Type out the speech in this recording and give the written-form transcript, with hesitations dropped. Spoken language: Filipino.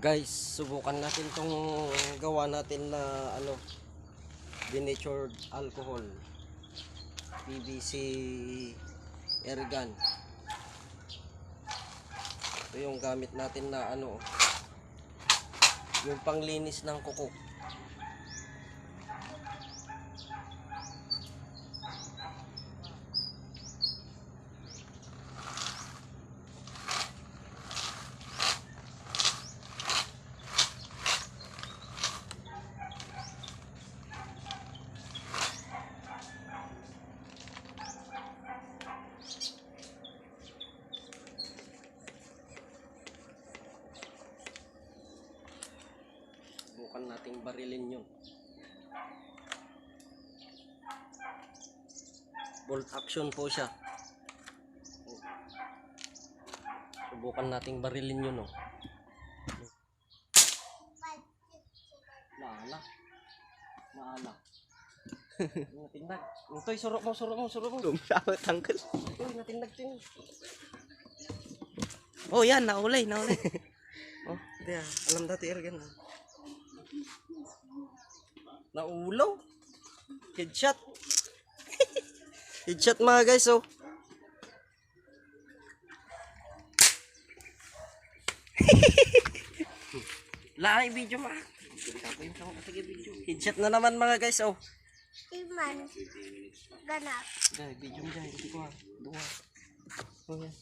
Guys, subukan natin tong gawa natin na ano, denatured alcohol, PVC airgun. Ito yung gamit natin na ano, yung panglinis ng kuko. Subukan nating barilin yun. Bolt action po siya. Subukan nating barilin yun, oh. Maala. Natindag. Utoy, surok mo. Lumsawat tangkal. Uy, natindag din. Oh, yan, naulay. Oh, kaya alam dati airgun. Naulaw. Headshot. Headshot mga guys, oh. Lahay video ma. Headshot na naman mga guys, oh. Iman. Ganap. Dai, video mo dyan. Hindi ko ha. Duha. Oh, yan.